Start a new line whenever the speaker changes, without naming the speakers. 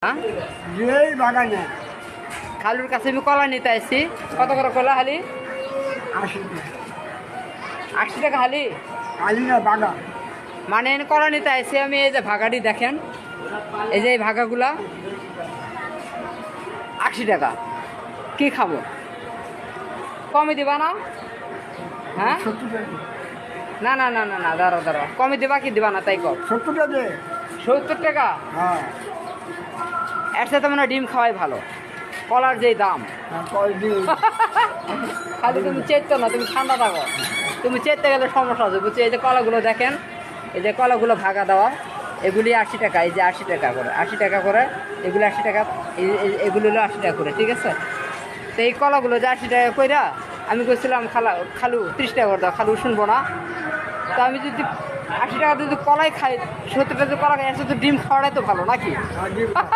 হ্যাঁ
এই বাগানে
খালুর কাছে আমি কলা নিতে আসছি। কত করে কলা হালি?
80 টাকা।
80 টাকা হালি?
আলি না বাগান।
মানে কলা নিতে আসছি আমি। এই যে ভাগাটি দেখেন, এই যে এই ভাগাগুলা 80 টাকা। কি খাবো? কমে দিবা না? হ্যাঁ
70 টাকা।
না না না না না, দাঁড়াও দাঁড়াও, কমে দিবা কি দিবা না তাই কর।
70 টাকা দে।
70 টাকা?
হ্যাঁ
এর সাথে মনে হয় ডিম খাওয়াই ভালো, কলার যেই দাম।
কয় দিন
খালি তুমি চেতে না, তুমি ঠান্ডা থাকো। তুমি চেতে গেলে সমস্যা আছে বুঝছি। এই যে কলাগুলো দেখেন, এই যে কলাগুলো ভাগা দেওয়া, এগুলি 80 টাকা। এই যে 80 টাকা করে, 80 টাকা করে এগুলো 80 টাকা, এগুলো হলো 80 টাকা করে, ঠিক আছে? তো এই কলাগুলো যে 80 টাকা কইরা আমি কইছিলাম খালু 30 টাকা করে দাও। খালু শুনবো না। তো আমি যদি 80 টাকা যদি কলাই খাই, 70 টাকা যদি কলা খাই, এর সাথে ডিম খাওয়াটাই তো ভালো নাকি?